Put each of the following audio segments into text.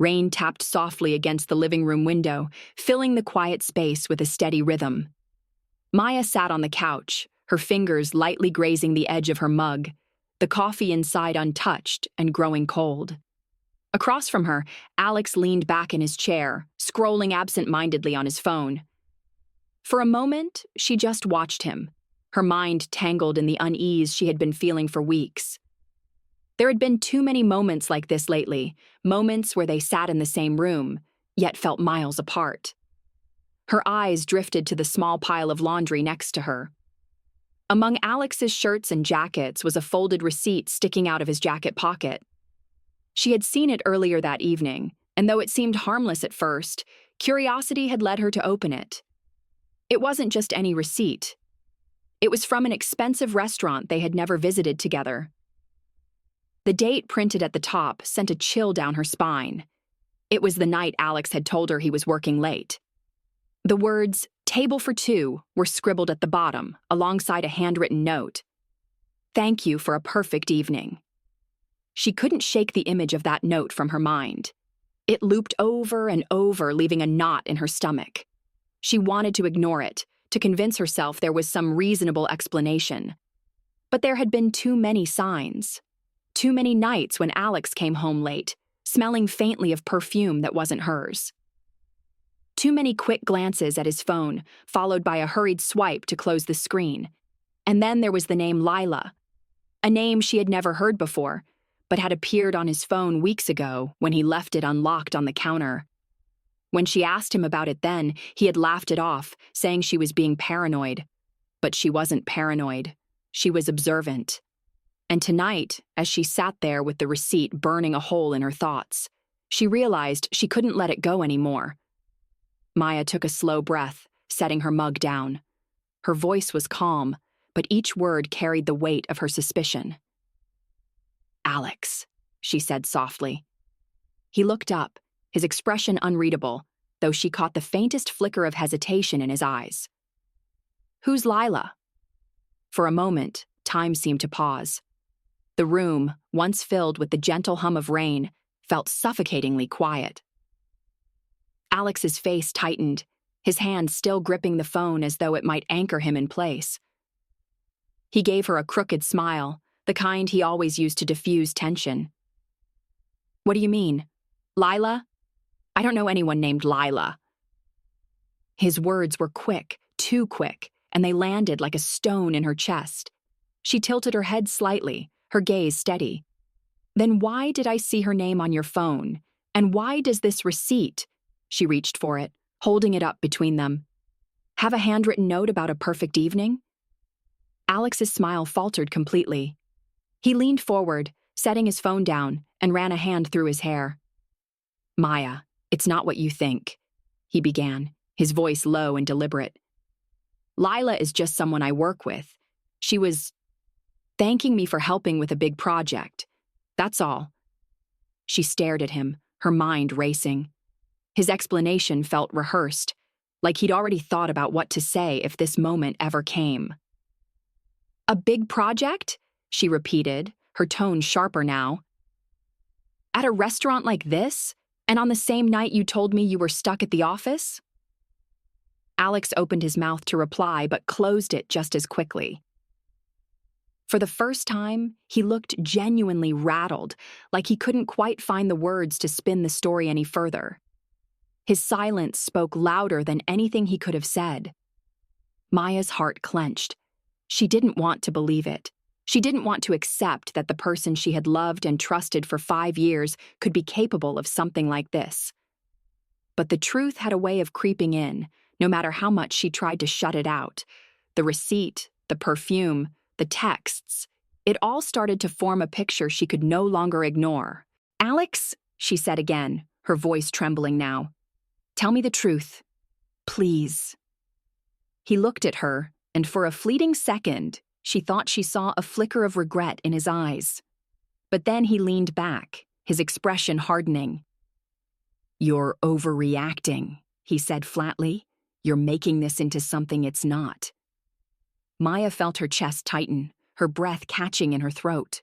Rain tapped softly against the living room window, filling the quiet space with a steady rhythm. Maya sat on the couch, her fingers lightly grazing the edge of her mug, the coffee inside untouched and growing cold. Across from her, Alex leaned back in his chair, scrolling absent-mindedly on his phone. For a moment, she just watched him, her mind tangled in the unease she had been feeling for weeks. There had been too many moments like this lately, moments where they sat in the same room, yet felt miles apart. Her eyes drifted to the small pile of laundry next to her. Among Alex's shirts and jackets was a folded receipt sticking out of his jacket pocket. She had seen it earlier that evening, and though it seemed harmless at first, curiosity had led her to open it. It wasn't just any receipt. It was from an expensive restaurant they had never visited together. The date printed at the top sent a chill down her spine. It was the night Alex had told her he was working late. The words, "Table for two," were scribbled at the bottom, alongside a handwritten note. "Thank you for a perfect evening." She couldn't shake the image of that note from her mind. It looped over and over, leaving a knot in her stomach. She wanted to ignore it, to convince herself there was some reasonable explanation. But there had been too many signs. Too many nights when Alex came home late, smelling faintly of perfume that wasn't hers. Too many quick glances at his phone, followed by a hurried swipe to close the screen. And then there was the name Lila, a name she had never heard before, but had appeared on his phone weeks ago when he left it unlocked on the counter. When she asked him about it then, he had laughed it off, saying she was being paranoid. But she wasn't paranoid. She was observant. And tonight, as she sat there with the receipt burning a hole in her thoughts, she realized she couldn't let it go anymore. Maya took a slow breath, setting her mug down. Her voice was calm, but each word carried the weight of her suspicion. "Alex," she said softly. He looked up, his expression unreadable, though she caught the faintest flicker of hesitation in his eyes. "Who's Lila?" For a moment, time seemed to pause. The room, once filled with the gentle hum of rain, felt suffocatingly quiet. Alex's face tightened, his hand still gripping the phone as though it might anchor him in place. He gave her a crooked smile, the kind he always used to diffuse tension. "What do you mean? Lila? I don't know anyone named Lila." His words were quick, too quick, and they landed like a stone in her chest. She tilted her head slightly, her gaze steady. "Then why did I see her name on your phone? And why does this receipt?" She reached for it, holding it up between them. "Have a handwritten note about a perfect evening?" Alex's smile faltered completely. He leaned forward, setting his phone down, and ran a hand through his hair. "Maya, it's not what you think," he began, his voice low and deliberate. "Lila is just someone I work with. She was thanking me for helping with a big project. That's all." She stared at him, her mind racing. His explanation felt rehearsed, like he'd already thought about what to say if this moment ever came. "A big project?" she repeated, her tone sharper now. "At a restaurant like this? And on the same night you told me you were stuck at the office?" Alex opened his mouth to reply, but closed it just as quickly. For the first time, he looked genuinely rattled, like he couldn't quite find the words to spin the story any further. His silence spoke louder than anything he could have said. Maya's heart clenched. She didn't want to believe it. She didn't want to accept that the person she had loved and trusted for 5 years could be capable of something like this. But the truth had a way of creeping in, no matter how much she tried to shut it out. The receipt, the perfume, the texts, it all started to form a picture she could no longer ignore. "Alex," she said again, her voice trembling now, "tell me the truth. Please." He looked at her, and for a fleeting second, she thought she saw a flicker of regret in his eyes. But then he leaned back, his expression hardening. "You're overreacting," he said flatly. "You're making this into something it's not." Maya felt her chest tighten, her breath catching in her throat.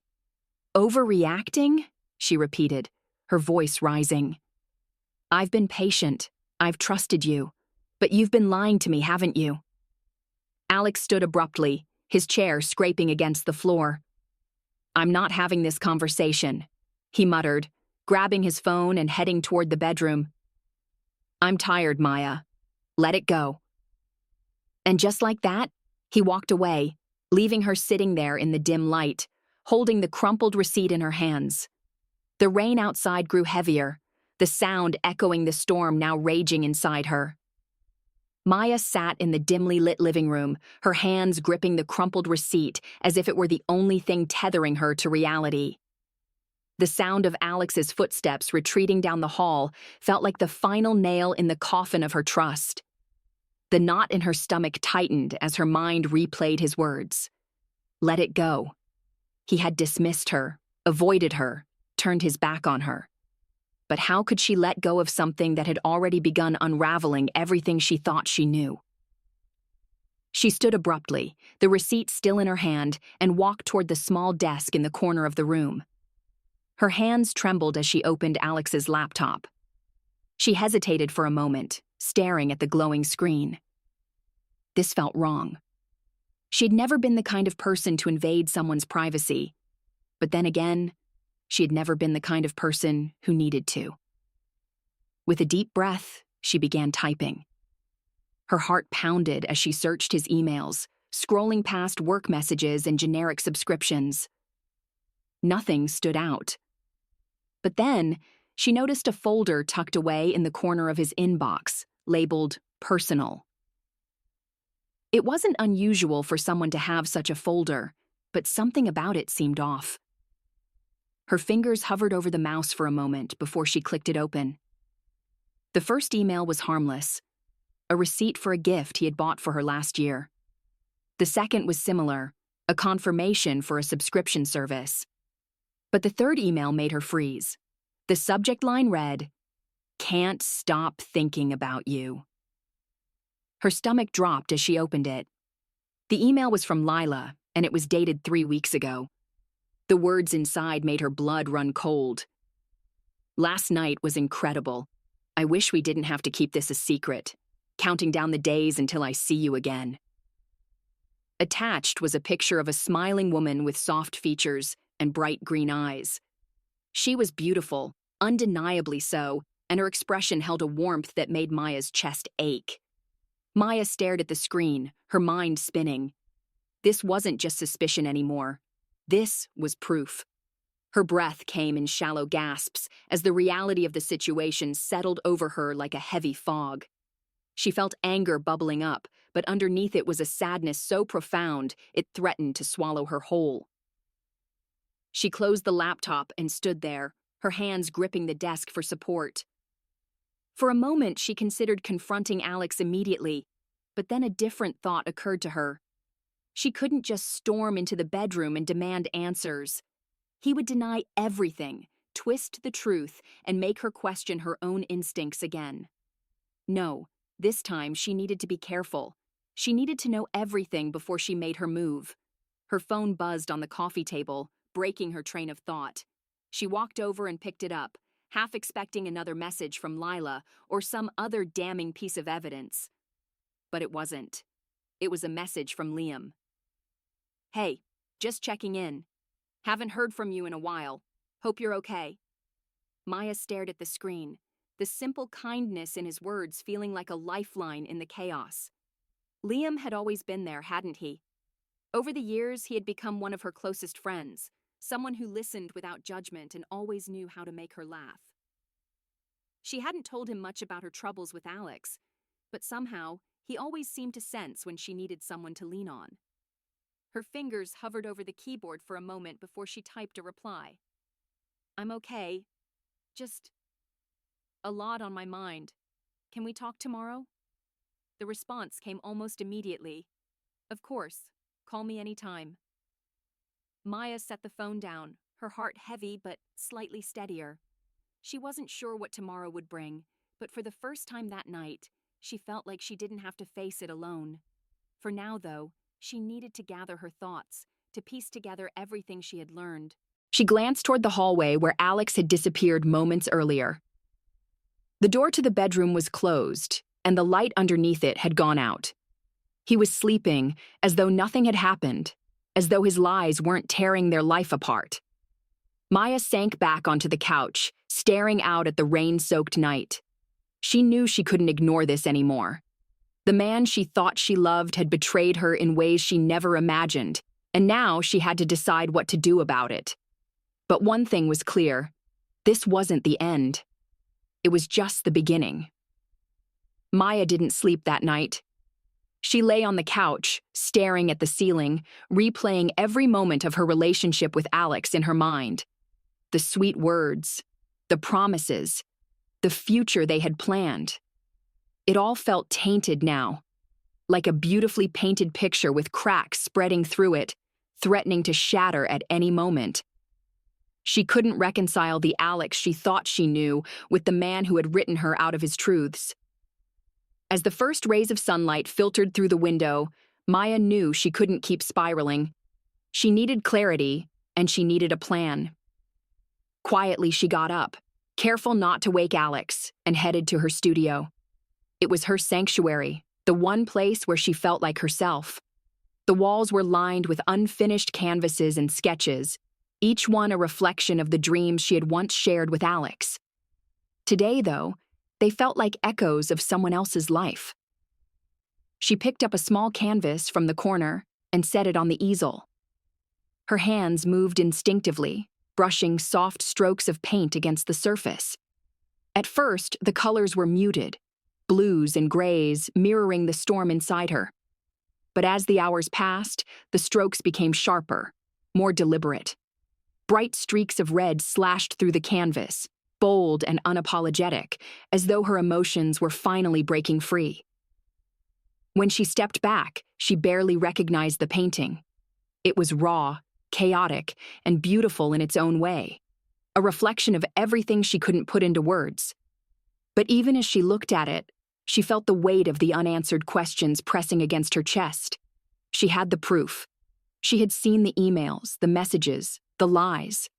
"Overreacting?" she repeated, her voice rising. I've been patient. I've trusted you. But you've been lying to me, haven't you? Alex stood abruptly, his chair scraping against the floor. I'm not having this conversation, he muttered, grabbing his phone and heading toward the bedroom. I'm tired, Maya. Let it go. And just like that, he walked away, leaving her sitting there in the dim light, holding the crumpled receipt in her hands. The rain outside grew heavier, the sound echoing the storm now raging inside her. Maya sat in the dimly lit living room, her hands gripping the crumpled receipt as if it were the only thing tethering her to reality. The sound of Alex's footsteps retreating down the hall felt like the final nail in the coffin of her trust. The knot in her stomach tightened as her mind replayed his words. Let it go. He had dismissed her, avoided her, turned his back on her. But how could she let go of something that had already begun unraveling everything she thought she knew? She stood abruptly, the receipt still in her hand, and walked toward the small desk in the corner of the room. Her hands trembled as she opened Alex's laptop. She hesitated for a moment, staring at the glowing screen. This felt wrong. She'd never been the kind of person to invade someone's privacy. But then again, she had never been the kind of person who needed to. With a deep breath, she began typing. Her heart pounded as she searched his emails, scrolling past work messages and generic subscriptions. Nothing stood out. But then, she noticed a folder tucked away in the corner of his inbox, labeled Personal. It wasn't unusual for someone to have such a folder, but something about it seemed off. Her fingers hovered over the mouse for a moment before she clicked it open. The first email was harmless, a receipt for a gift he had bought for her last year. The second was similar, a confirmation for a subscription service. But the third email made her freeze. The subject line read, "Can't stop thinking about you." Her stomach dropped as she opened it. The email was from Lila, and it was dated 3 weeks ago. The words inside made her blood run cold. Last night was incredible. I wish we didn't have to keep this a secret, counting down the days until I see you again. Attached was a picture of a smiling woman with soft features and bright green eyes. She was beautiful, undeniably so, and her expression held a warmth that made Maya's chest ache. Maya stared at the screen, her mind spinning. This wasn't just suspicion anymore. This was proof. Her breath came in shallow gasps as the reality of the situation settled over her like a heavy fog. She felt anger bubbling up, but underneath it was a sadness so profound it threatened to swallow her whole. She closed the laptop and stood there, her hands gripping the desk for support. For a moment, she considered confronting Alex immediately, but then a different thought occurred to her. She couldn't just storm into the bedroom and demand answers. He would deny everything, twist the truth, and make her question her own instincts again. No, this time she needed to be careful. She needed to know everything before she made her move. Her phone buzzed on the coffee table, breaking her train of thought. She walked over and picked it up, half expecting another message from Lila or some other damning piece of evidence. But it wasn't. It was a message from Liam. "Hey, just checking in. Haven't heard from you in a while. Hope you're okay." Maya stared at the screen, the simple kindness in his words feeling like a lifeline in the chaos. Liam had always been there, hadn't he? Over the years, he had become one of her closest friends, someone who listened without judgment and always knew how to make her laugh. She hadn't told him much about her troubles with Alex, but somehow, he always seemed to sense when she needed someone to lean on. Her fingers hovered over the keyboard for a moment before she typed a reply. "I'm okay. Just a lot on my mind. Can we talk tomorrow?" The response came almost immediately. "Of course. Call me anytime." Maya set the phone down, her heart heavy but slightly steadier. She wasn't sure what tomorrow would bring, but for the first time that night, she felt like she didn't have to face it alone. For now, though, she needed to gather her thoughts, to piece together everything she had learned. She glanced toward the hallway where Alex had disappeared moments earlier. The door to the bedroom was closed, and the light underneath it had gone out. He was sleeping, as though nothing had happened, as though his lies weren't tearing their life apart. Maya sank back onto the couch, staring out at the rain-soaked night. She knew she couldn't ignore this anymore. The man she thought she loved had betrayed her in ways she never imagined, and now she had to decide what to do about it. But one thing was clear: this wasn't the end. It was just the beginning. Maya didn't sleep that night. She lay on the couch, staring at the ceiling, replaying every moment of her relationship with Alex in her mind. The sweet words, the promises, the future they had planned. It all felt tainted now, like a beautifully painted picture with cracks spreading through it, threatening to shatter at any moment. She couldn't reconcile the Alex she thought she knew with the man who had written her out of his truths. As the first rays of sunlight filtered through the window, Maya knew she couldn't keep spiraling. She needed clarity, and she needed a plan. Quietly, she got up, careful not to wake Alex, and headed to her studio. It was her sanctuary, the one place where she felt like herself. The walls were lined with unfinished canvases and sketches, each one a reflection of the dreams she had once shared with Alex. Today, though, they felt like echoes of someone else's life. She picked up a small canvas from the corner and set it on the easel. Her hands moved instinctively, brushing soft strokes of paint against the surface. At first, the colors were muted, blues and grays mirroring the storm inside her. But as the hours passed, the strokes became sharper, more deliberate. Bright streaks of red slashed through the canvas, bold and unapologetic, as though her emotions were finally breaking free. When she stepped back, she barely recognized the painting. It was raw, chaotic, and beautiful in its own way, a reflection of everything she couldn't put into words. But even as she looked at it, she felt the weight of the unanswered questions pressing against her chest. She had the proof. She had seen the emails, the messages, the lies.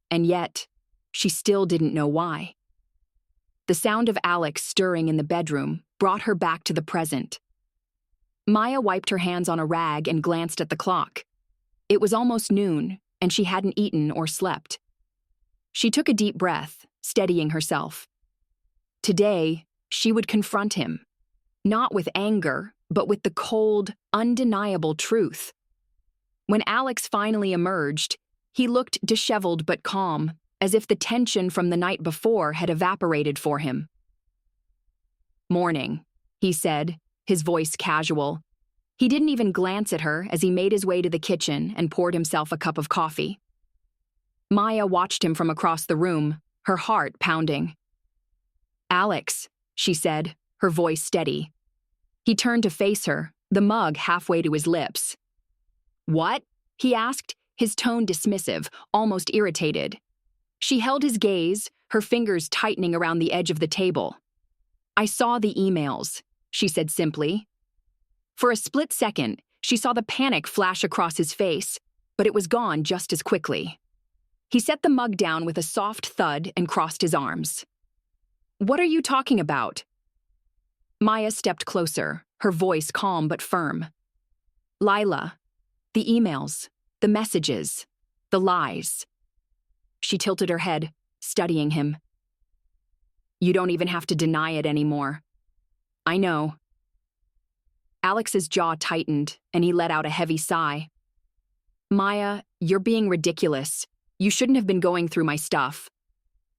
And yet, she still didn't know why. The sound of Alex stirring in the bedroom brought her back to the present. Maya wiped her hands on a rag and glanced at the clock. It was almost noon, and she hadn't eaten or slept. She took a deep breath, steadying herself. Today, she would confront him, not with anger, but with the cold, undeniable truth. When Alex finally emerged, he looked disheveled but calm, as if the tension from the night before had evaporated for him. "Morning," he said, his voice casual. He didn't even glance at her as he made his way to the kitchen and poured himself a cup of coffee. Maya watched him from across the room, her heart pounding. "Alex," she said, her voice steady. He turned to face her, the mug halfway to his lips. "What?" he asked, his tone dismissive, almost irritated. She held his gaze, her fingers tightening around the edge of the table. "I saw the emails," she said simply. For a split second, she saw the panic flash across his face, but it was gone just as quickly. He set the mug down with a soft thud and crossed his arms. "What are you talking about?" Maya stepped closer, her voice calm but firm. "Lila, the emails, the messages, the lies." She tilted her head, studying him. "You don't even have to deny it anymore. I know." Alex's jaw tightened, and he let out a heavy sigh. "Maya, you're being ridiculous. You shouldn't have been going through my stuff."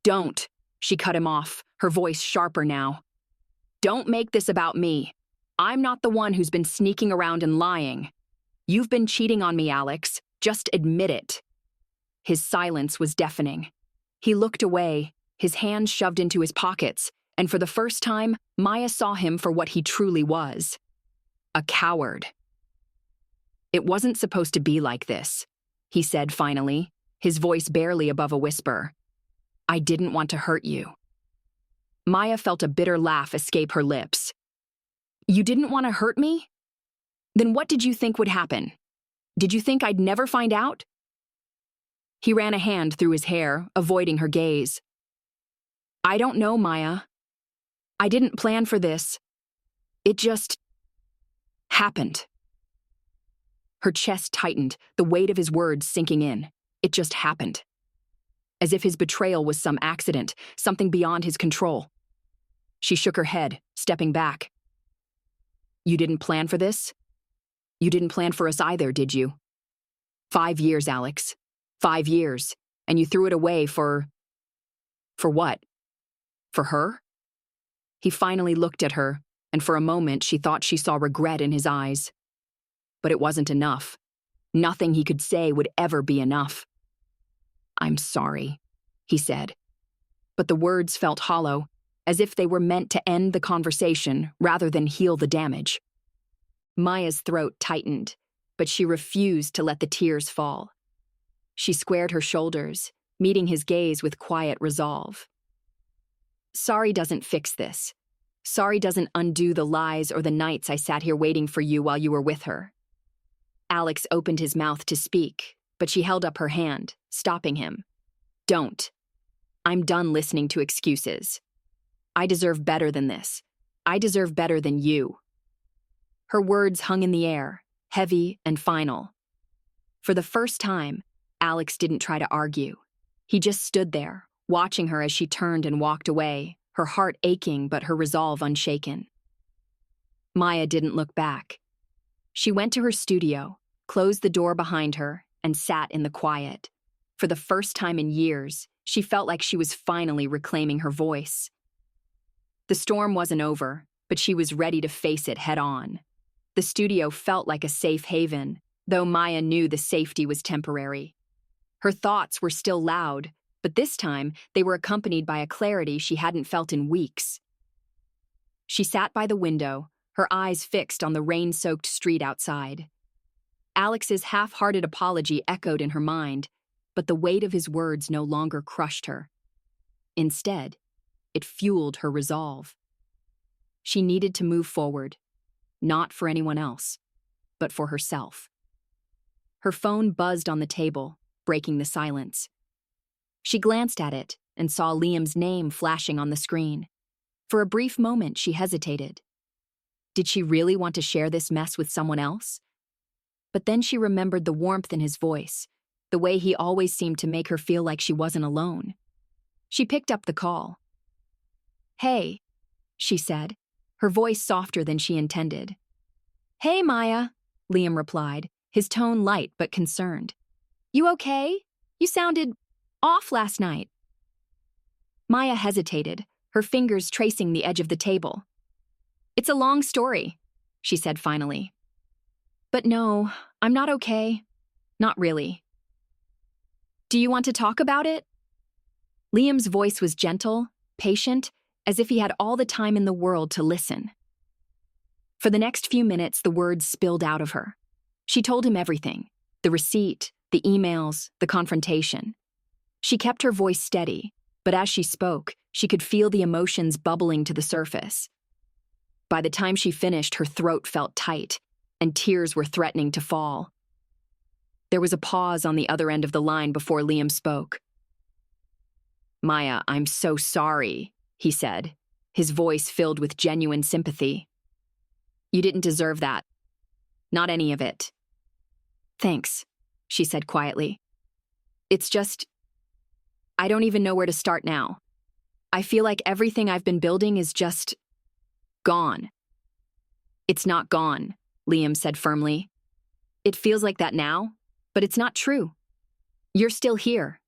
"Don't," she cut him off, her voice sharper now. "Don't make this about me. I'm not the one who's been sneaking around and lying. You've been cheating on me, Alex. Just admit it." His silence was deafening. He looked away, his hands shoved into his pockets, and for the first time, Maya saw him for what he truly was. A coward. "It wasn't supposed to be like this," he said finally, his voice barely above a whisper. "I didn't want to hurt you." Maya felt a bitter laugh escape her lips. "You didn't want to hurt me? Then what did you think would happen? Did you think I'd never find out?" He ran a hand through his hair, avoiding her gaze. "I don't know, Maya. I didn't plan for this. It just happened. Her chest tightened, the weight of his words sinking in. It just happened. As if his betrayal was some accident, something beyond his control. She shook her head, stepping back. You didn't plan for this? You didn't plan for us either, did you? 5 years, Alex. 5 years. And you threw it away for what? For her? He finally looked at her, and for a moment she thought she saw regret in his eyes. But it wasn't enough. Nothing he could say would ever be enough. I'm sorry, he said. But the words felt hollow, as if they were meant to end the conversation rather than heal the damage. Maya's throat tightened, but she refused to let the tears fall. She squared her shoulders, meeting his gaze with quiet resolve. Sorry doesn't fix this. Sorry doesn't undo the lies or the nights I sat here waiting for you while you were with her. Alex opened his mouth to speak, but she held up her hand, stopping him. Don't. I'm done listening to excuses. I deserve better than this. I deserve better than you. Her words hung in the air, heavy and final. For the first time, Alex didn't try to argue. He just stood there, watching her as she turned and walked away, her heart aching but her resolve unshaken. Maya didn't look back. She went to her studio, closed the door behind her, and sat in the quiet. For the first time in years, she felt like she was finally reclaiming her voice. The storm wasn't over, but she was ready to face it head-on. The studio felt like a safe haven, though Maya knew the safety was temporary. Her thoughts were still loud, but this time they were accompanied by a clarity she hadn't felt in weeks. She sat by the window, her eyes fixed on the rain-soaked street outside. Alex's half-hearted apology echoed in her mind, but the weight of his words no longer crushed her. Instead, it fueled her resolve. She needed to move forward, not for anyone else, but for herself. Her phone buzzed on the table, breaking the silence. She glanced at it and saw Liam's name flashing on the screen. For a brief moment, she hesitated. Did she really want to share this mess with someone else? But then she remembered the warmth in his voice, the way he always seemed to make her feel like she wasn't alone. She picked up the call. Hey, she said, her voice softer than she intended. Hey, Maya, Liam replied, his tone light but concerned. You okay? You sounded off last night. Maya hesitated, her fingers tracing the edge of the table. It's a long story, she said finally. But no, I'm not okay. Not really. Do you want to talk about it? Liam's voice was gentle, patient, as if he had all the time in the world to listen. For the next few minutes, the words spilled out of her. She told him everything, the receipt, the emails, the confrontation. She kept her voice steady, but as she spoke, she could feel the emotions bubbling to the surface. By the time she finished, her throat felt tight, and tears were threatening to fall. There was a pause on the other end of the line before Liam spoke. Maya, I'm so sorry, he said, his voice filled with genuine sympathy. You didn't deserve that. Not any of it. Thanks, she said quietly. It's just, I don't even know where to start now. I feel like everything I've been building is just gone. It's not gone, Liam said firmly. It feels like that now, but it's not true. You're still here.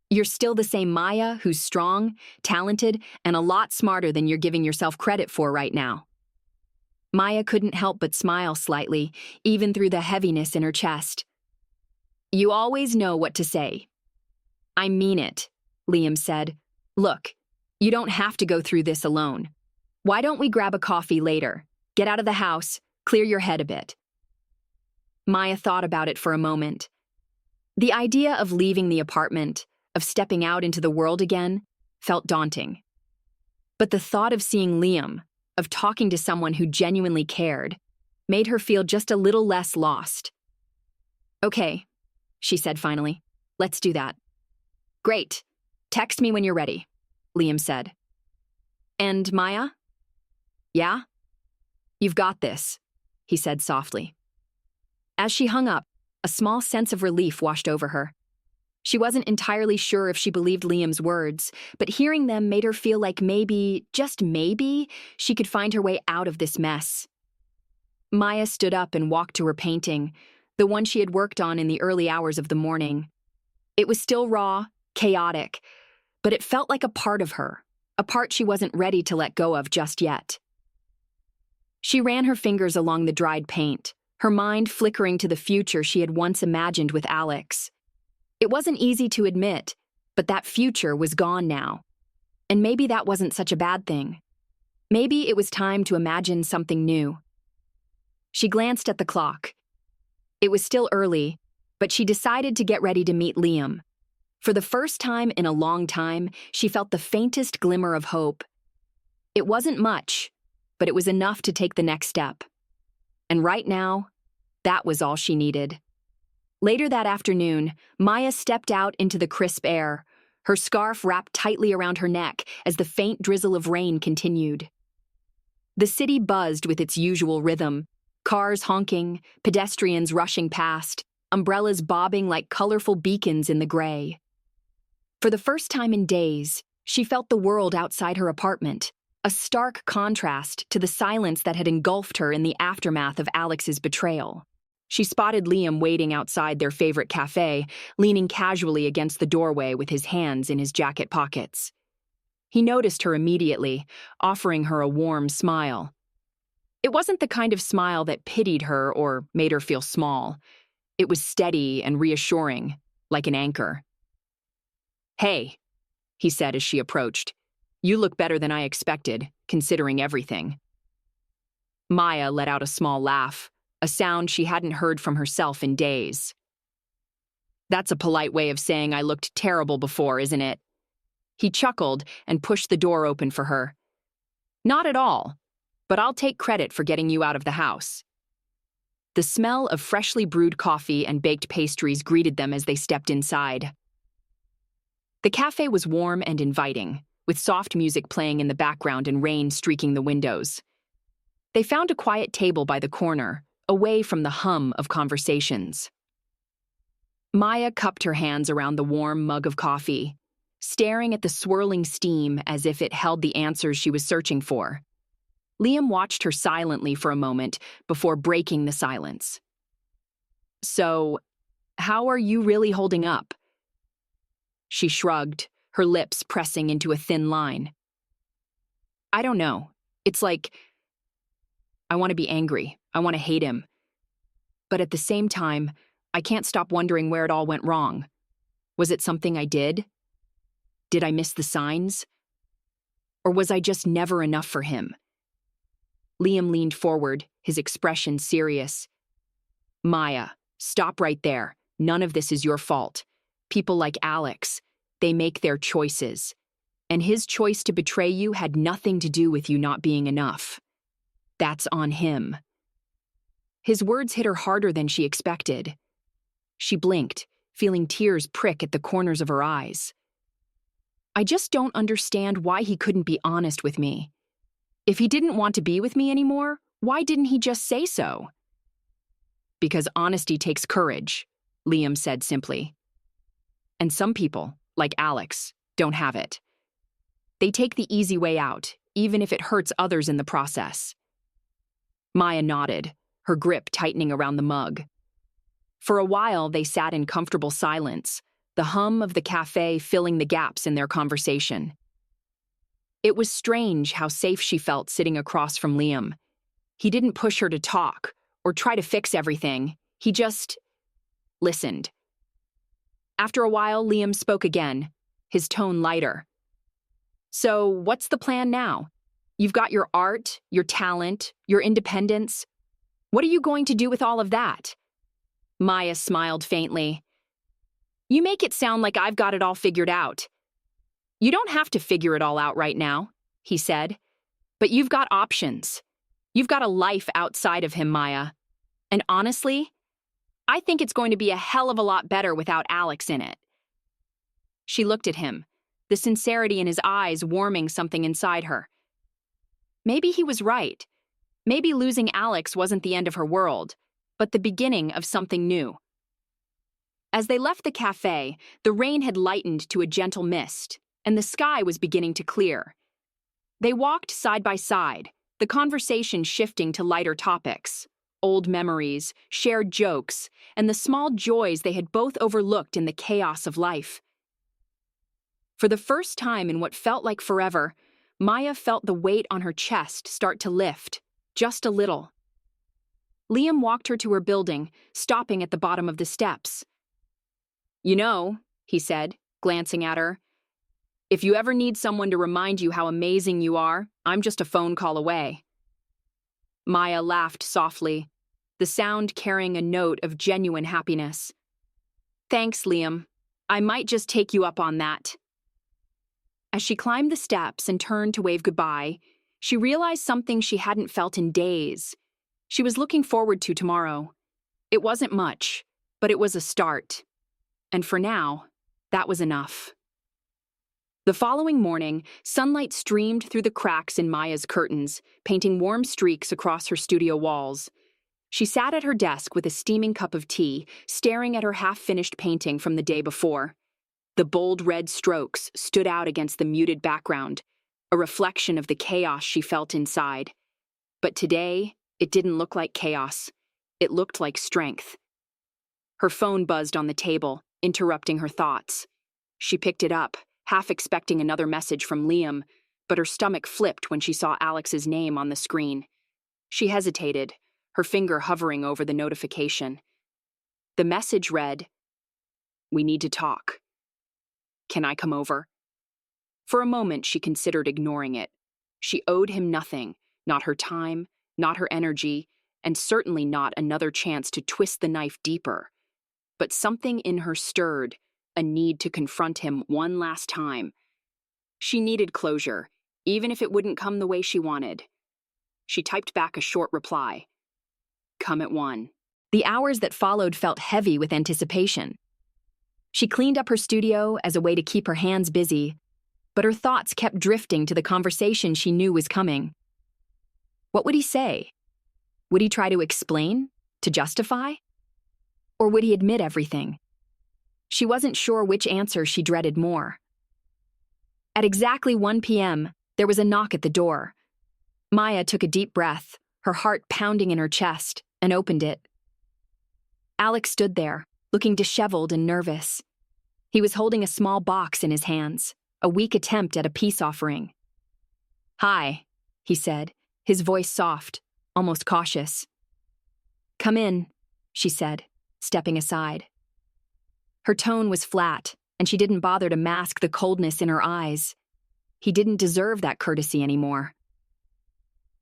You're still the same Maya who's strong, talented, and a lot smarter than you're giving yourself credit for right now. Maya couldn't help but smile slightly, even through the heaviness in her chest. You always know what to say. I mean it, Liam said. Look, you don't have to go through this alone. Why don't we grab a coffee later? Get out of the house, clear your head a bit. Maya thought about it for a moment. The idea of leaving the apartment, of stepping out into the world again, felt daunting. But the thought of seeing Liam, of talking to someone who genuinely cared, made her feel just a little less lost. Okay, she said finally. Let's do that. Great. Text me when you're ready, Liam said. And Maya? Yeah? You've got this, he said softly. As she hung up, a small sense of relief washed over her. She wasn't entirely sure if she believed Liam's words, but hearing them made her feel like maybe, just maybe, she could find her way out of this mess. Maya stood up and walked to her painting, the one she had worked on in the early hours of the morning. It was still raw, chaotic, but it felt like a part of her, a part she wasn't ready to let go of just yet. She ran her fingers along the dried paint, her mind flickering to the future she had once imagined with Alex. It wasn't easy to admit, but that future was gone now. And maybe that wasn't such a bad thing. Maybe it was time to imagine something new. She glanced at the clock. It was still early, but she decided to get ready to meet Liam. For the first time in a long time, she felt the faintest glimmer of hope. It wasn't much, but it was enough to take the next step. And right now, that was all she needed. Later that afternoon, Maya stepped out into the crisp air, her scarf wrapped tightly around her neck as the faint drizzle of rain continued. The city buzzed with its usual rhythm, cars honking, pedestrians rushing past, umbrellas bobbing like colorful beacons in the gray. For the first time in days, she felt the world outside her apartment, a stark contrast to the silence that had engulfed her in the aftermath of Alex's betrayal. She spotted Liam waiting outside their favorite cafe, leaning casually against the doorway with his hands in his jacket pockets. He noticed her immediately, offering her a warm smile. It wasn't the kind of smile that pitied her or made her feel small. It was steady and reassuring, like an anchor. "Hey," he said as she approached. "You look better than I expected, considering everything." Maya let out a small laugh, a sound she hadn't heard from herself in days. "That's a polite way of saying I looked terrible before, isn't it?" He chuckled and pushed the door open for her. "Not at all, but I'll take credit for getting you out of the house." The smell of freshly brewed coffee and baked pastries greeted them as they stepped inside. The cafe was warm and inviting, with soft music playing in the background and rain streaking the windows. They found a quiet table by the corner, away from the hum of conversations. Maya cupped her hands around the warm mug of coffee, staring at the swirling steam as if it held the answers she was searching for. Liam watched her silently for a moment before breaking the silence. "So, how are you really holding up?" She shrugged, her lips pressing into a thin line. "I don't know. It's like, I want to be angry. I want to hate him. But at the same time, I can't stop wondering where it all went wrong. Was it something I did? Did I miss the signs? Or was I just never enough for him?" Liam leaned forward, his expression serious. "Maya, stop right there. None of this is your fault. People like Alex, they make their choices. And his choice to betray you had nothing to do with you not being enough. That's on him." His words hit her harder than she expected. She blinked, feeling tears prick at the corners of her eyes. "I just don't understand why he couldn't be honest with me. If he didn't want to be with me anymore, why didn't he just say so?" "Because honesty takes courage," Liam said simply. "And some people, like Alex, don't have it. They take the easy way out, even if it hurts others in the process." Maya nodded, her grip tightening around the mug. For a while, they sat in comfortable silence, the hum of the cafe filling the gaps in their conversation. It was strange how safe she felt sitting across from Liam. He didn't push her to talk or try to fix everything. He just listened. After a while, Liam spoke again, his tone lighter. "So, what's the plan now? You've got your art, your talent, your independence. What are you going to do with all of that?" Maya smiled faintly. "You make it sound like I've got it all figured out." "You don't have to figure it all out right now," he said. "But you've got options. You've got a life outside of him, Maya. And honestly, I think it's going to be a hell of a lot better without Alex in it." She looked at him, the sincerity in his eyes warming something inside her. Maybe he was right. Maybe losing Alex wasn't the end of her world, but the beginning of something new. As they left the cafe, the rain had lightened to a gentle mist, and the sky was beginning to clear. They walked side by side, the conversation shifting to lighter topics, old memories, shared jokes, and the small joys they had both overlooked in the chaos of life. For the first time in what felt like forever, Maya felt the weight on her chest start to lift, just a little. Liam walked her to her building, stopping at the bottom of the steps. "You know," he said, glancing at her, "if you ever need someone to remind you how amazing you are, I'm just a phone call away." Maya laughed softly, the sound carrying a note of genuine happiness. "Thanks, Liam. I might just take you up on that." As she climbed the steps and turned to wave goodbye, she realized something she hadn't felt in days. She was looking forward to tomorrow. It wasn't much, but it was a start. And for now, that was enough. The following morning, sunlight streamed through the cracks in Maya's curtains, painting warm streaks across her studio walls. She sat at her desk with a steaming cup of tea, staring at her half-finished painting from the day before. The bold red strokes stood out against the muted background, a reflection of the chaos she felt inside. But today, it didn't look like chaos. It looked like strength. Her phone buzzed on the table, interrupting her thoughts. She picked it up, half expecting another message from Liam, but her stomach flipped when she saw Alex's name on the screen. She hesitated, her finger hovering over the notification. The message read, "We need to talk. Can I come over?" For a moment, she considered ignoring it. She owed him nothing, not her time, not her energy, and certainly not another chance to twist the knife deeper. But something in her stirred, a need to confront him one last time. She needed closure, even if it wouldn't come the way she wanted. She typed back a short reply. "Come at 1." The hours that followed felt heavy with anticipation. She cleaned up her studio as a way to keep her hands busy, but her thoughts kept drifting to the conversation she knew was coming. What would he say? Would he try to explain? To justify? Or would he admit everything? She wasn't sure which answer she dreaded more. At exactly 1 p.m., there was a knock at the door. Maya took a deep breath, her heart pounding in her chest, and opened it. Alex stood there, looking disheveled and nervous. He was holding a small box in his hands, a weak attempt at a peace offering. "Hi," he said, his voice soft, almost cautious. "Come in," she said, stepping aside. Her tone was flat, and she didn't bother to mask the coldness in her eyes. He didn't deserve that courtesy anymore.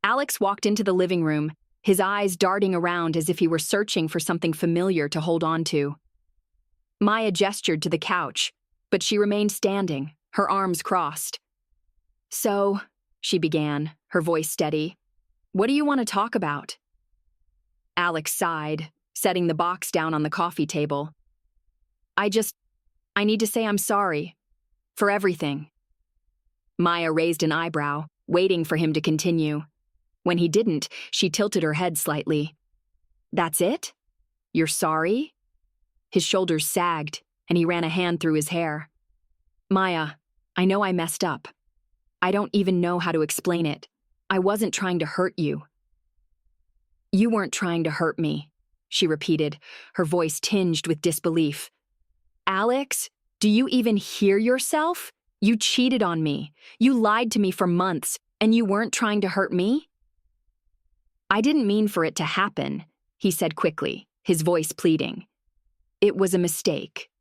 Alex walked into the living room, his eyes darting around as if he were searching for something familiar to hold on to. Maya gestured to the couch, but she remained standing, her arms crossed. "So," she began, her voice steady, "what do you want to talk about?" Alex sighed, setting the box down on the coffee table. I need to say I'm sorry. For everything." Maya raised an eyebrow, waiting for him to continue. When he didn't, she tilted her head slightly. "That's it? You're sorry?" His shoulders sagged, and he ran a hand through his hair. "Maya, I know I messed up. I don't even know how to explain it. I wasn't trying to hurt you." "You weren't trying to hurt me," she repeated, her voice tinged with disbelief. "Alex, do you even hear yourself? You cheated on me. You lied to me for months, and you weren't trying to hurt me?" "I didn't mean for it to happen," he said quickly, his voice pleading. "It was a mistake."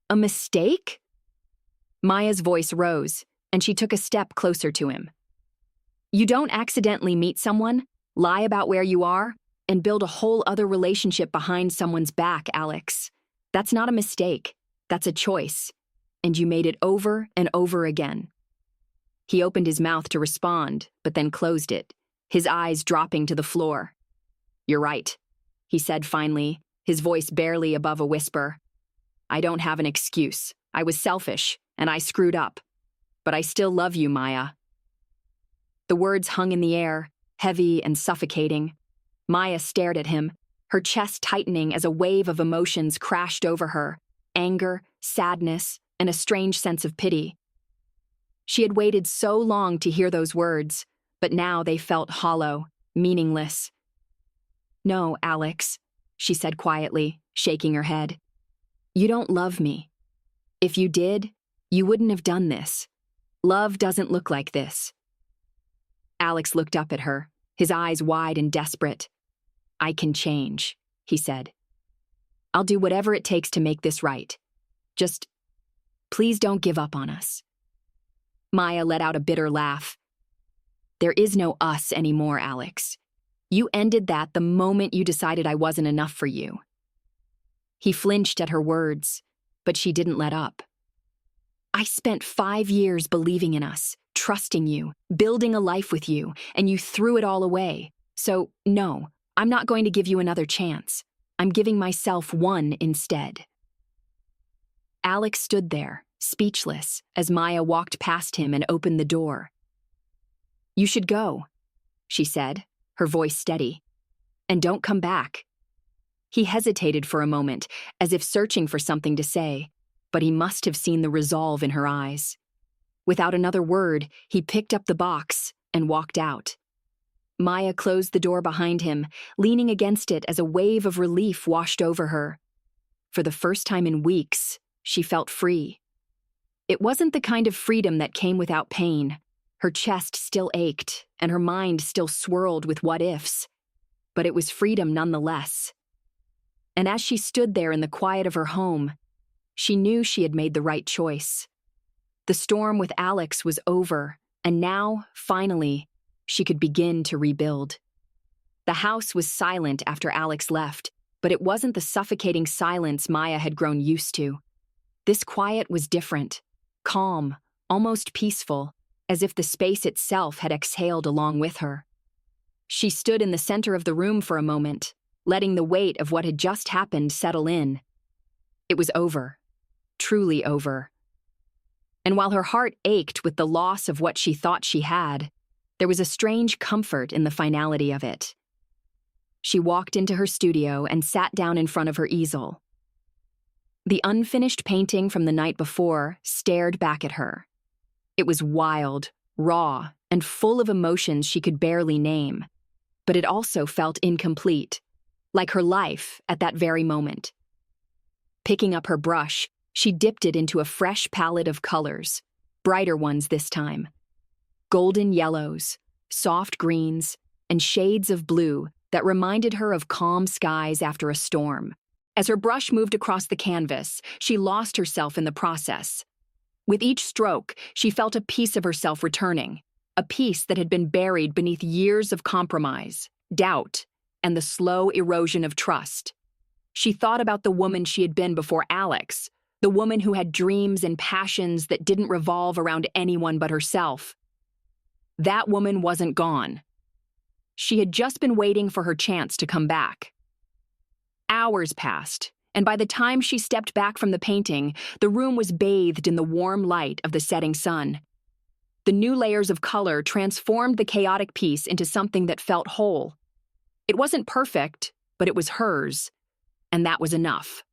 "A mistake?" Maya's voice rose, and she took a step closer to him. "You don't accidentally meet someone, lie about where you are, and build a whole other relationship behind someone's back, Alex. That's not a mistake. That's a choice. And you made it over and over again." He opened his mouth to respond, but then closed it, his eyes dropping to the floor. "You're right," he said finally, his voice barely above a whisper. "I don't have an excuse. I was selfish, and I screwed up. But I still love you, Maya." The words hung in the air, heavy and suffocating. Maya stared at him, her chest tightening as a wave of emotions crashed over her: anger, sadness, and a strange sense of pity. She had waited so long to hear those words, but now they felt hollow, meaningless. "No, Alex," she said quietly, shaking her head. "You don't love me. If you did, you wouldn't have done this. Love doesn't look like this." Alex looked up at her, his eyes wide and desperate. "I can change," he said. "I'll do whatever it takes to make this right. Just, please don't give up on us." Maya let out a bitter laugh. "There is no us anymore, Alex. You ended that the moment you decided I wasn't enough for you." He flinched at her words, but she didn't let up. "I spent 5 years believing in us, trusting you, building a life with you, and you threw it all away. So, no, I'm not going to give you another chance. I'm giving myself one instead." Alex stood there, speechless, as Maya walked past him and opened the door. "You should go," she said, her voice steady. "And don't come back." He hesitated for a moment, as if searching for something to say, but he must have seen the resolve in her eyes. Without another word, he picked up the box and walked out. Maya closed the door behind him, leaning against it as a wave of relief washed over her. For the first time in weeks, she felt free. It wasn't the kind of freedom that came without pain. Her chest still ached, and her mind still swirled with what-ifs. But it was freedom nonetheless. And as she stood there in the quiet of her home, she knew she had made the right choice. The storm with Alex was over, and now, finally, she could begin to rebuild. The house was silent after Alex left, but it wasn't the suffocating silence Maya had grown used to. This quiet was different, calm, almost peaceful, as if the space itself had exhaled along with her. She stood in the center of the room for a moment, letting the weight of what had just happened settle in. It was over, truly over. And while her heart ached with the loss of what she thought she had, there was a strange comfort in the finality of it. She walked into her studio and sat down in front of her easel. The unfinished painting from the night before stared back at her. It was wild, raw, and full of emotions she could barely name, but it also felt incomplete, like her life at that very moment. Picking up her brush, she dipped it into a fresh palette of colors, brighter ones this time. Golden yellows, soft greens, and shades of blue that reminded her of calm skies after a storm. As her brush moved across the canvas, she lost herself in the process. With each stroke, she felt a piece of herself returning, a piece that had been buried beneath years of compromise, doubt, and the slow erosion of trust. She thought about the woman she had been before Alex, the woman who had dreams and passions that didn't revolve around anyone but herself. That woman wasn't gone. She had just been waiting for her chance to come back. Hours passed, and by the time she stepped back from the painting, the room was bathed in the warm light of the setting sun. The new layers of color transformed the chaotic piece into something that felt whole. It wasn't perfect, but it was hers, and that was enough.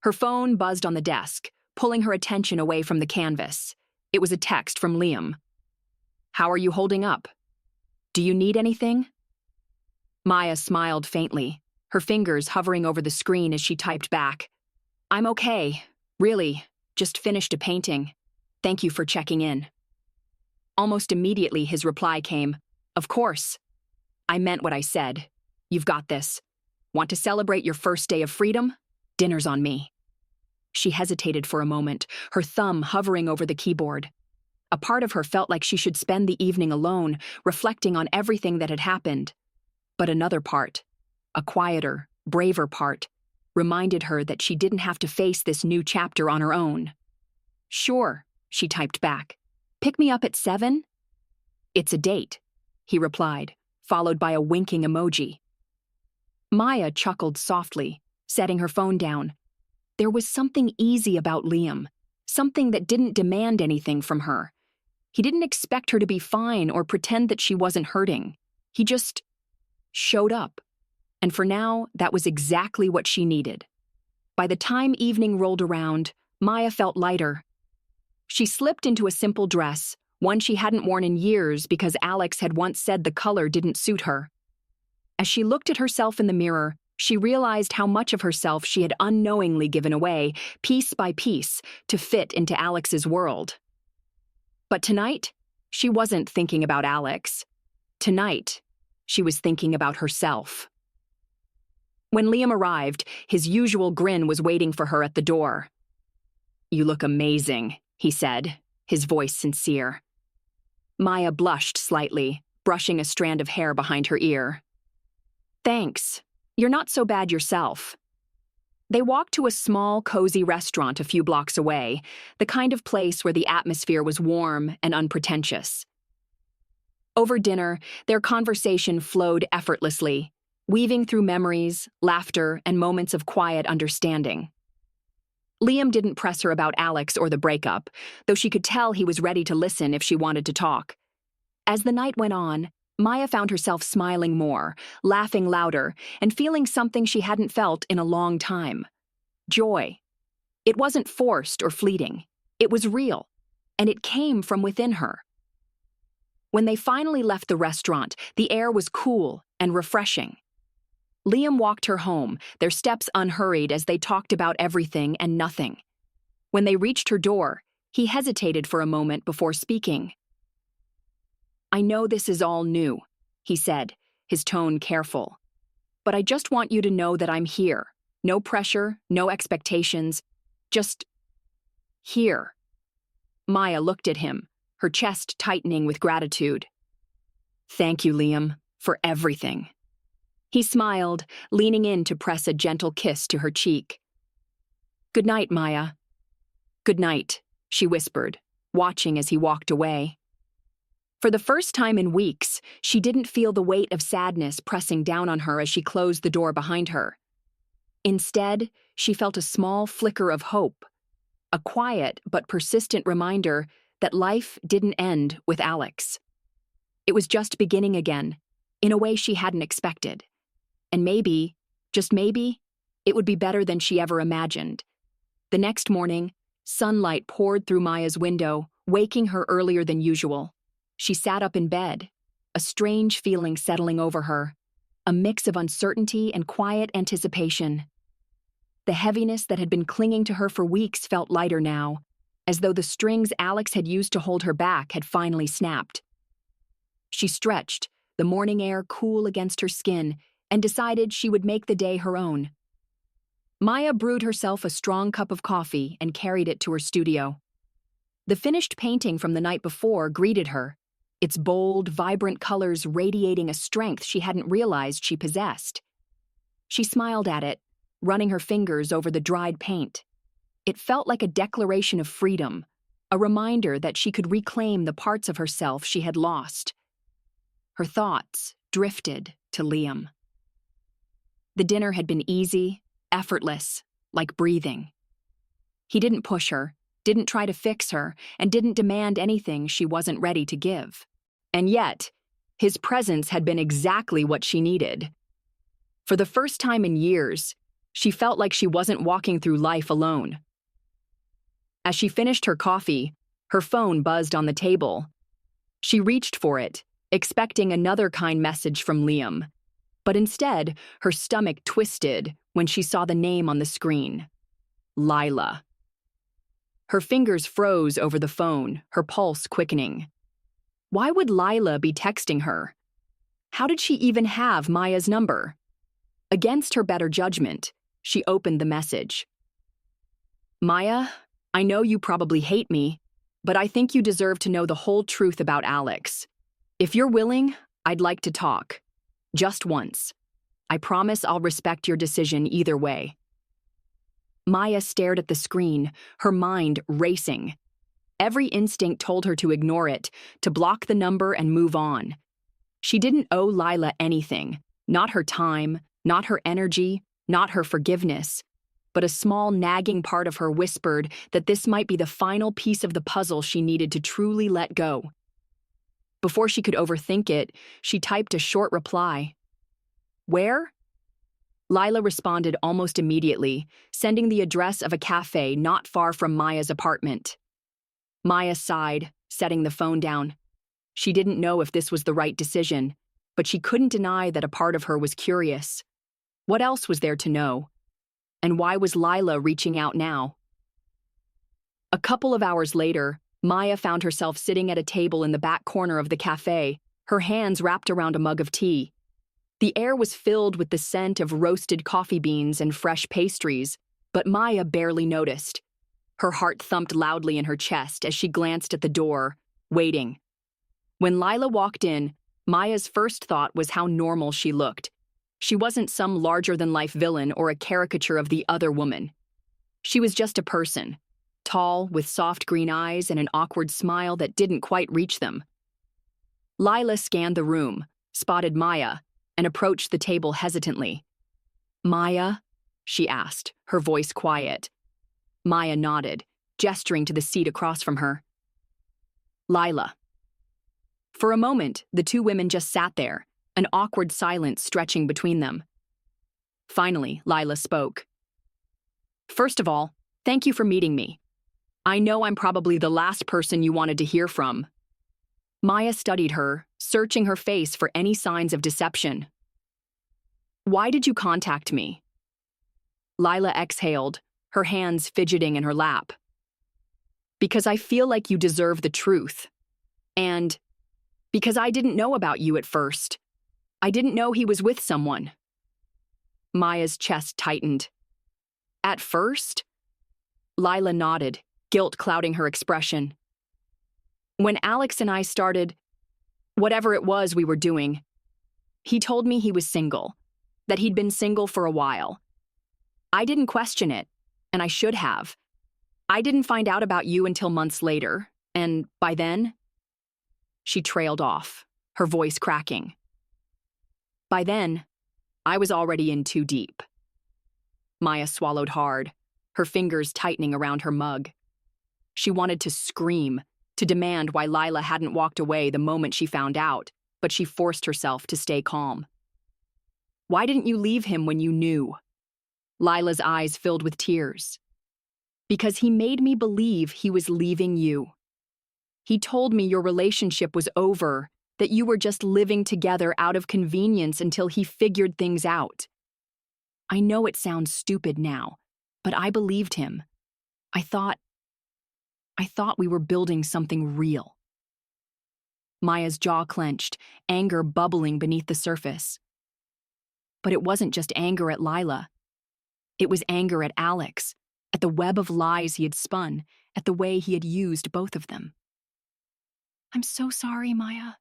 Her phone buzzed on the desk, pulling her attention away from the canvas. It was a text from Liam. "How are you holding up? Do you need anything?" Maya smiled faintly, her fingers hovering over the screen as she typed back. "I'm okay, really, just finished a painting. Thank you for checking in." Almost immediately his reply came, "Of course. I meant what I said. You've got this. Want to celebrate your first day of freedom? Dinner's on me." She hesitated for a moment, her thumb hovering over the keyboard. A part of her felt like she should spend the evening alone, reflecting on everything that had happened. But another part, a quieter, braver part, reminded her that she didn't have to face this new chapter on her own. "Sure," she typed back. "Pick me up at 7? "It's a date," he replied, followed by a winking emoji. Maya chuckled softly, setting her phone down. There was something easy about Liam, something that didn't demand anything from her. He didn't expect her to be fine or pretend that she wasn't hurting. He just showed up. And for now, that was exactly what she needed. By the time evening rolled around, Maya felt lighter. She slipped into a simple dress, one she hadn't worn in years because Alex had once said the color didn't suit her. As she looked at herself in the mirror, she realized how much of herself she had unknowingly given away, piece by piece, to fit into Alex's world. But tonight, she wasn't thinking about Alex. Tonight, she was thinking about herself. When Liam arrived, his usual grin was waiting for her at the door. "You look amazing," he said, his voice sincere. Maya blushed slightly, brushing a strand of hair behind her ear. "Thanks. You're not so bad yourself." They walked to a small, cozy restaurant a few blocks away, the kind of place where the atmosphere was warm and unpretentious. Over dinner, their conversation flowed effortlessly, weaving through memories, laughter, and moments of quiet understanding. Liam didn't press her about Alex or the breakup, though she could tell he was ready to listen if she wanted to talk. As the night went on, Maya found herself smiling more, laughing louder, and feeling something she hadn't felt in a long time. Joy. It wasn't forced or fleeting. It was real, and it came from within her. When they finally left the restaurant, the air was cool and refreshing. Liam walked her home, their steps unhurried as they talked about everything and nothing. When they reached her door, he hesitated for a moment before speaking. "I know this is all new," he said, his tone careful. "But I just want you to know that I'm here. No pressure, no expectations. Just here." Maya looked at him, her chest tightening with gratitude. "Thank you, Liam, for everything." He smiled, leaning in to press a gentle kiss to her cheek. "Good night, Maya." "Good night," she whispered, watching as he walked away. For the first time in weeks, she didn't feel the weight of sadness pressing down on her as she closed the door behind her. Instead, she felt a small flicker of hope, a quiet but persistent reminder that life didn't end with Alex. It was just beginning again, in a way she hadn't expected. And maybe, just maybe, it would be better than she ever imagined. The next morning, sunlight poured through Maya's window, waking her earlier than usual. She sat up in bed, a strange feeling settling over her, a mix of uncertainty and quiet anticipation. The heaviness that had been clinging to her for weeks felt lighter now, as though the strings Alex had used to hold her back had finally snapped. She stretched, the morning air cool against her skin, and decided she would make the day her own. Maya brewed herself a strong cup of coffee and carried it to her studio. The finished painting from the night before greeted her, its bold, vibrant colors radiating a strength she hadn't realized she possessed. She smiled at it, running her fingers over the dried paint. It felt like a declaration of freedom, a reminder that she could reclaim the parts of herself she had lost. Her thoughts drifted to Liam. The dinner had been easy, effortless, like breathing. He didn't push her, didn't try to fix her, and didn't demand anything she wasn't ready to give. And yet, his presence had been exactly what she needed. For the first time in years, she felt like she wasn't walking through life alone. As she finished her coffee, her phone buzzed on the table. She reached for it, expecting another kind message from Liam. But instead, her stomach twisted when she saw the name on the screen. Lila. Her fingers froze over the phone, her pulse quickening. Why would Lila be texting her? How did she even have Maya's number? Against her better judgment, she opened the message. "Maya, I know you probably hate me, but I think you deserve to know the whole truth about Alex. If you're willing, I'd like to talk. Just once. I promise I'll respect your decision either way." Maya stared at the screen, her mind racing. Every instinct told her to ignore it, to block the number and move on. She didn't owe Lila anything, not her time, not her energy, not her forgiveness. but a small nagging part of her whispered that this might be the final piece of the puzzle she needed to truly let go. Before she could overthink it, she typed a short reply. "Where?" Lila responded almost immediately, sending the address of a cafe not far from Maya's apartment. Maya sighed, setting the phone down. She didn't know if this was the right decision, but she couldn't deny that a part of her was curious. What else was there to know? And why was Lila reaching out now? A couple of hours later, Maya found herself sitting at a table in the back corner of the cafe, her hands wrapped around a mug of tea. The air was filled with the scent of roasted coffee beans and fresh pastries, but Maya barely noticed. Her heart thumped loudly in her chest as she glanced at the door, waiting. When Lila walked in, Maya's first thought was how normal she looked. She wasn't some larger-than-life villain or a caricature of the other woman. She was just a person, tall, with soft green eyes and an awkward smile that didn't quite reach them. Lila scanned the room, spotted Maya, and approached the table hesitantly. "Maya?" she asked, her voice quiet. Maya nodded, gesturing to the seat across from her. "Lila." For a moment, the two women just sat there, an awkward silence stretching between them. Finally, Lila spoke. "First of all, thank you for meeting me. I know I'm probably the last person you wanted to hear from." Maya studied her, searching her face for any signs of deception. "Why did you contact me?" Lila exhaled, her hands fidgeting in her lap. "Because I feel like you deserve the truth. And because I didn't know about you at first. I didn't know he was with someone." Maya's chest tightened. "At first?" Lila nodded, guilt clouding her expression. "When Alex and I started, whatever it was we were doing, he told me he was single, that he'd been single for a while. I didn't question it, and I should have. I didn't find out about you until months later, and by then..." She trailed off, her voice cracking. "By then, I was already in too deep." Maya swallowed hard, her fingers tightening around her mug. She wanted to scream, to demand why Lila hadn't walked away the moment she found out, but she forced herself to stay calm. "Why didn't you leave him when you knew?" Lila's eyes filled with tears. "Because he made me believe he was leaving you. He told me your relationship was over, that you were just living together out of convenience until he figured things out. I know it sounds stupid now, but I believed him. I thought we were building something real." Maya's jaw clenched, anger bubbling beneath the surface. But it wasn't just anger at Lila. It was anger at Alex, at the web of lies he had spun, at the way he had used both of them. "I'm so sorry, Maya,"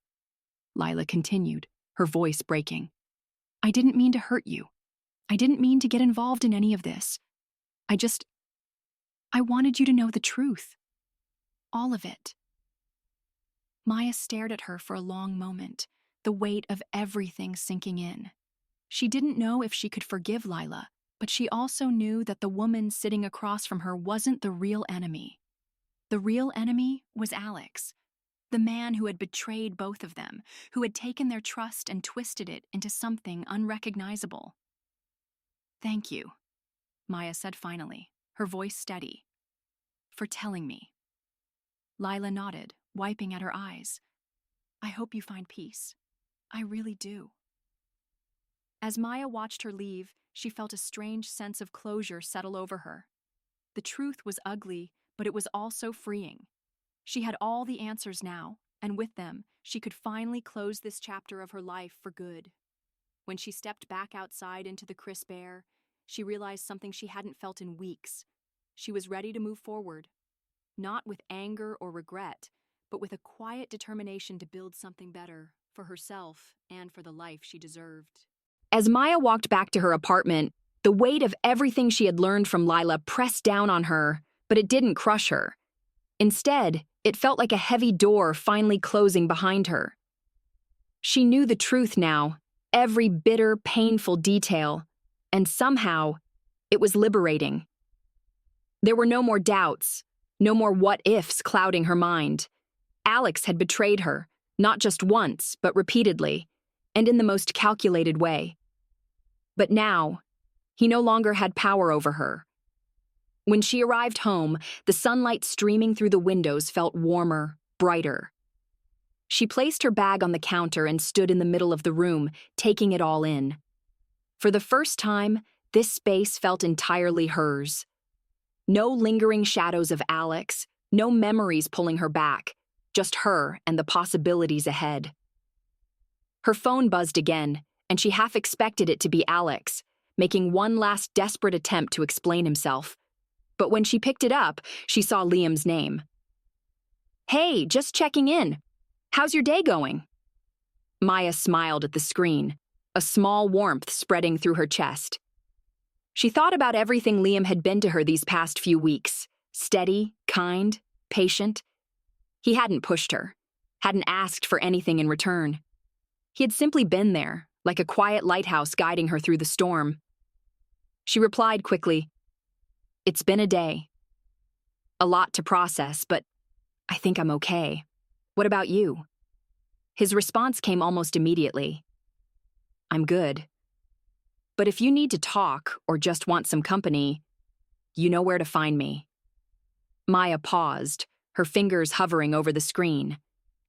Lila continued, her voice breaking. "I didn't mean to hurt you. I didn't mean to get involved in any of this. I wanted you to know the truth. All of it." Maya stared at her for a long moment, the weight of everything sinking in. She didn't know if she could forgive Lila, but she also knew that the woman sitting across from her wasn't the real enemy. The real enemy was Alex, the man who had betrayed both of them, who had taken their trust and twisted it into something unrecognizable. "Thank you," Maya said finally, her voice steady, "for telling me." Lila nodded, wiping at her eyes. "I hope you find peace. I really do." As Maya watched her leave, she felt a strange sense of closure settle over her. The truth was ugly, but it was also freeing. She had all the answers now, and with them, she could finally close this chapter of her life for good. When she stepped back outside into the crisp air, she realized something she hadn't felt in weeks. She was ready to move forward, not with anger or regret, but with a quiet determination to build something better for herself and for the life she deserved. As Maya walked back to her apartment, the weight of everything she had learned from Lila pressed down on her, but it didn't crush her. Instead, it felt like a heavy door finally closing behind her. She knew the truth now, every bitter, painful detail, and somehow, It was liberating. There were no more doubts, no more what-ifs clouding her mind. Alex had betrayed her, not just once, but repeatedly, and in the most calculated way. But now, he no longer had power over her. When she arrived home, the sunlight streaming through the windows felt warmer, brighter. She placed her bag on the counter and stood in the middle of the room, taking it all in. For the first time, this space felt entirely hers. No lingering shadows of Alex, no memories pulling her back, just her and the possibilities ahead. Her phone buzzed again, and she half expected it to be Alex, making one last desperate attempt to explain himself. But when she picked it up, she saw Liam's name. "Hey, just checking in. How's your day going?" Maya smiled at the screen, a small warmth spreading through her chest. She thought about everything Liam had been to her these past few weeks. Steady, kind, patient. He hadn't pushed her, hadn't asked for anything in return. He had simply been there, like a quiet lighthouse guiding her through the storm. She replied quickly, "It's been a day. A lot to process, but I think I'm okay. What about you?" His response came almost immediately. "I'm good. But if you need to talk or just want some company, you know where to find me." Maya paused, her fingers hovering over the screen.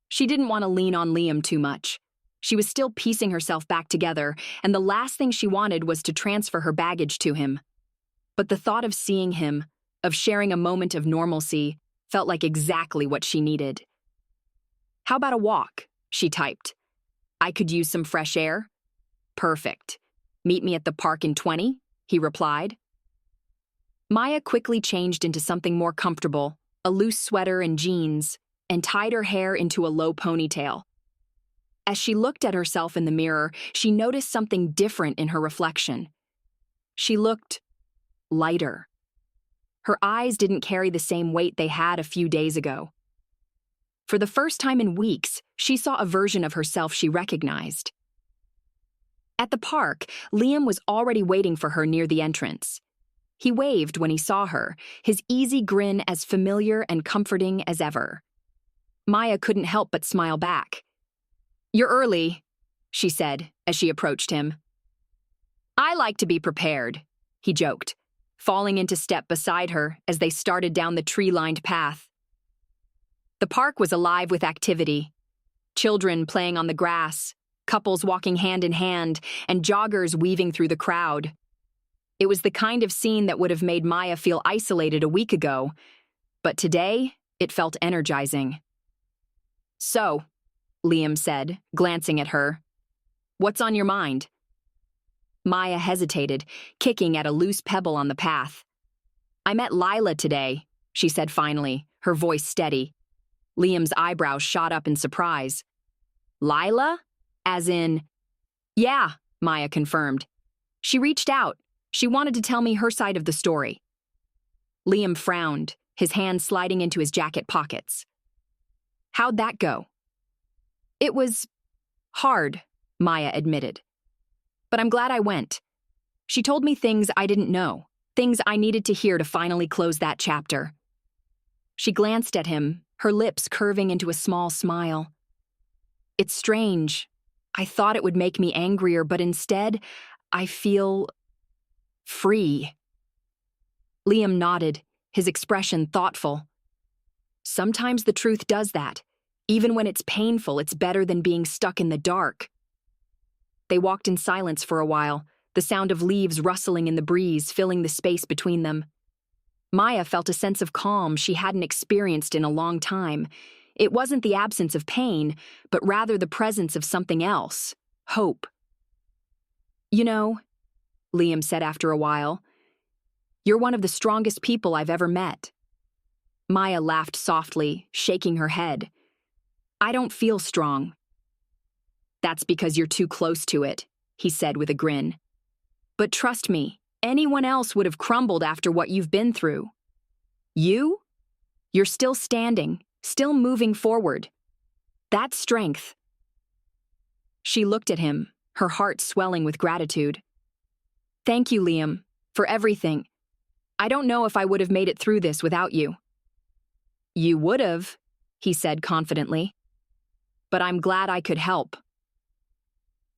She didn't want to lean on Liam too much. She was still piecing herself back together, and the last thing she wanted was to transfer her baggage to him. But the thought of seeing him, of sharing a moment of normalcy, felt like exactly what she needed. "How about a walk?" she typed. "I could use some fresh air." "Perfect. Meet me at the park in 20, he replied. Maya quickly changed into something more comfortable, a loose sweater and jeans, and tied her hair into a low ponytail. As she looked at herself in the mirror, she noticed something different in her reflection. She looked lighter. Her eyes didn't carry the same weight they had a few days ago. For the first time in weeks, she saw a version of herself she recognized. At the park, Liam was already waiting for her near the entrance. He waved when he saw her, his easy grin as familiar and comforting as ever. Maya couldn't help but smile back. "You're early," she said as she approached him. "I like to be prepared," he joked, falling into step beside her as they started down the tree-lined path. The park was alive with activity. Children playing on the grass, couples walking hand in hand, and joggers weaving through the crowd. It was the kind of scene that would have made Maya feel isolated a week ago, but today it felt energizing. "So," Liam said, glancing at her, "what's on your mind?" Maya hesitated, kicking at a loose pebble on the path. "I met Lila today," she said finally, her voice steady. Liam's eyebrows shot up in surprise. "Lila? As in—" "Yeah," Maya confirmed. "She reached out. She wanted to tell me her side of the story." Liam frowned, his hands sliding into his jacket pockets. "How'd that go?" "It was hard," Maya admitted. "But I'm glad I went. She told me things I didn't know, things I needed to hear to finally close that chapter." She glanced at him, her lips curving into a small smile. "It's strange. I thought it would make me angrier, but instead, I feel free." Liam nodded, his expression thoughtful. "Sometimes the truth does that. Even when it's painful, it's better than being stuck in the dark." They walked in silence for a while, the sound of leaves rustling in the breeze filling the space between them. Maya felt a sense of calm she hadn't experienced in a long time. It wasn't the absence of pain, but rather the presence of something else, hope. "You know," Liam said after a while, "you're one of the strongest people I've ever met." Maya laughed softly, shaking her head. "I don't feel strong." "That's because you're too close to it," he said with a grin. "But trust me, anyone else would have crumbled after what you've been through. You? You're still standing, still moving forward. That's strength." She looked at him, her heart swelling with gratitude. "Thank you, Liam, For everything. I don't know if I would have made it through this without you." "You would have," he said confidently. "But I'm glad I could help."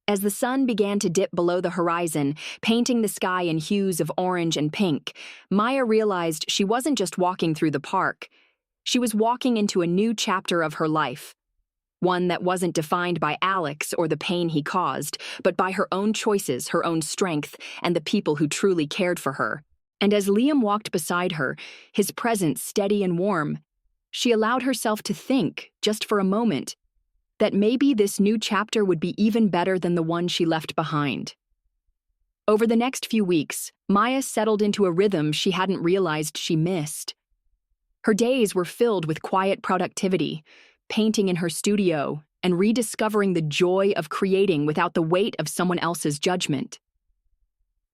As the sun began to dip below the horizon, painting the sky in hues of orange and pink, Maya realized she wasn't just walking through the park. She was walking into a new chapter of her life. One that wasn't defined by Alex or the pain he caused, but by her own choices, her own strength, and the people who truly cared for her. And as Liam walked beside her, his presence steady and warm, she allowed herself to think, just for a moment, that maybe this new chapter would be even better than the one she left behind. Over the next few weeks, Maya settled into a rhythm she hadn't realized she missed. Her days were filled with quiet productivity, painting in her studio, and rediscovering the joy of creating without the weight of someone else's judgment.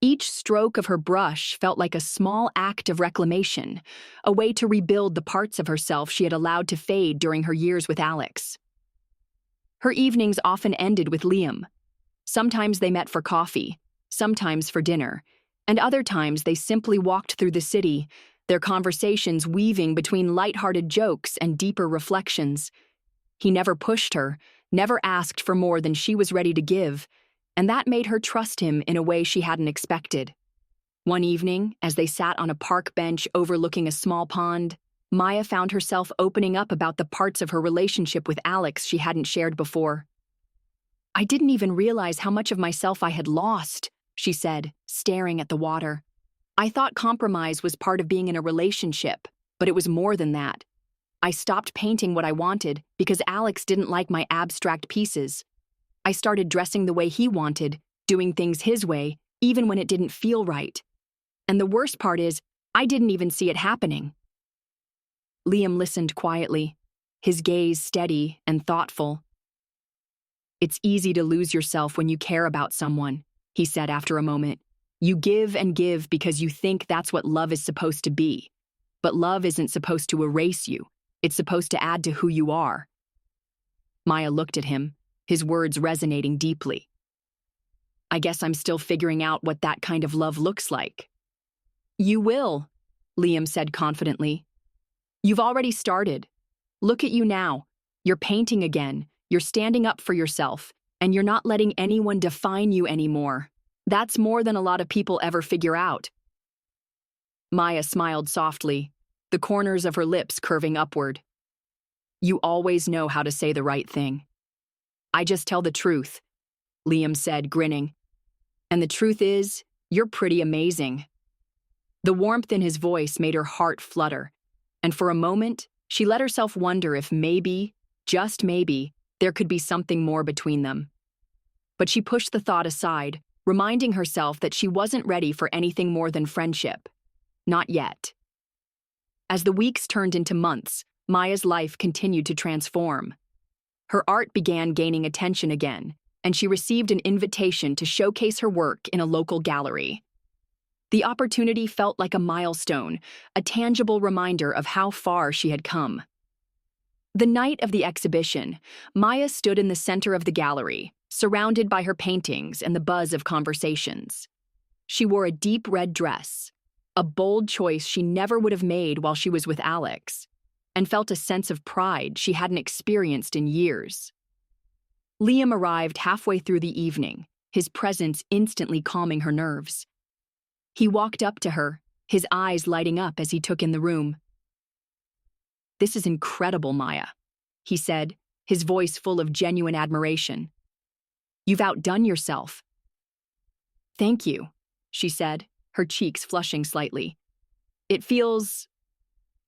Each stroke of her brush felt like a small act of reclamation, a way to rebuild the parts of herself she had allowed to fade during her years with Alex. Her evenings often ended with Liam. Sometimes they met for coffee, sometimes for dinner, and other times they simply walked through the city, their conversations weaving between light-hearted jokes and deeper reflections. He never pushed her, never asked for more than she was ready to give, and that made her trust him in a way she hadn't expected. One evening, as they sat on a park bench overlooking a small pond, Maya found herself opening up about the parts of her relationship with Alex she hadn't shared before. "I didn't even realize how much of myself I had lost," she said, staring at the water. "I thought compromise was part of being in a relationship, but it was more than that. I stopped painting what I wanted because Alex didn't like my abstract pieces. I started dressing the way he wanted, doing things his way, even when it didn't feel right. And the worst part is, I didn't even see it happening." Liam listened quietly, his gaze steady and thoughtful. "It's easy to lose yourself when you care about someone," he said after a moment. "You give and give because you think that's what love is supposed to be. But love isn't supposed to erase you. It's supposed to add to who you are." Maya looked at him, his words resonating deeply. "I guess I'm still figuring out what that kind of love looks like." "You will," Liam said confidently. "You've already started. Look at you now. You're painting again, you're standing up for yourself, and you're not letting anyone define you anymore. That's more than a lot of people ever figure out." Maya smiled softly, the corners of her lips curving upward. "You always know how to say the right thing." "I just tell the truth," Liam said, grinning. "And the truth is, you're pretty amazing." The warmth in his voice made her heart flutter, and for a moment, she let herself wonder if maybe, just maybe, there could be something more between them. But she pushed the thought aside, reminding herself that she wasn't ready for anything more than friendship. Not yet. As the weeks turned into months, Maya's life continued to transform. Her art began gaining attention again, and she received an invitation to showcase her work in a local gallery. The opportunity felt like a milestone, a tangible reminder of how far she had come. The night of the exhibition, Maya stood in the center of the gallery, surrounded by her paintings and the buzz of conversations. She wore a deep red dress, a bold choice she never would have made while she was with Alex, and felt a sense of pride she hadn't experienced in years. Liam arrived halfway through the evening, his presence instantly calming her nerves. He walked up to her, his eyes lighting up as he took in the room. "This is incredible, Maya," he said, his voice full of genuine admiration. "You've outdone yourself." "Thank you," she said, her cheeks flushing slightly. "It feels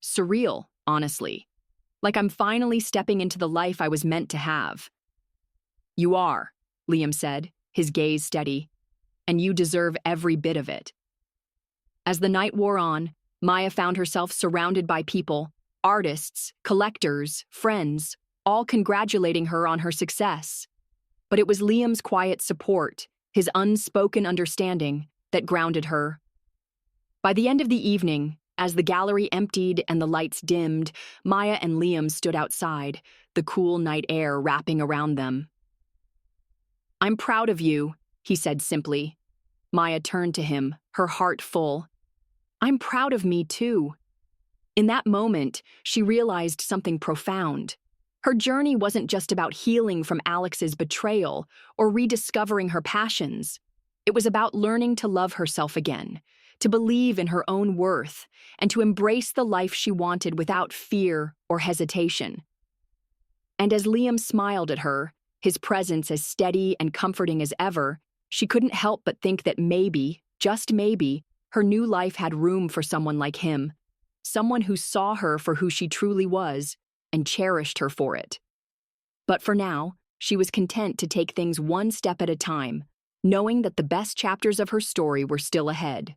surreal, honestly, like I'm finally stepping into the life I was meant to have." "You are," Liam said, his gaze steady, "and you deserve every bit of it." As the night wore on, Maya found herself surrounded by people, artists, collectors, friends, all congratulating her on her success. But it was Liam's quiet support, his unspoken understanding, that grounded her. By the end of the evening, as the gallery emptied and the lights dimmed, Maya and Liam stood outside, the cool night air wrapping around them. "I'm proud of you," he said simply. Maya turned to him, her heart full. "I'm proud of me, too." In that moment, she realized something profound. Her journey wasn't just about healing from Alex's betrayal or rediscovering her passions. It was about learning to love herself again, to believe in her own worth, and to embrace the life she wanted without fear or hesitation. And as Liam smiled at her, his presence as steady and comforting as ever, she couldn't help but think that maybe, just maybe, her new life had room for someone like him, someone who saw her for who she truly was and cherished her for it. But for now, she was content to take things one step at a time, knowing that the best chapters of her story were still ahead.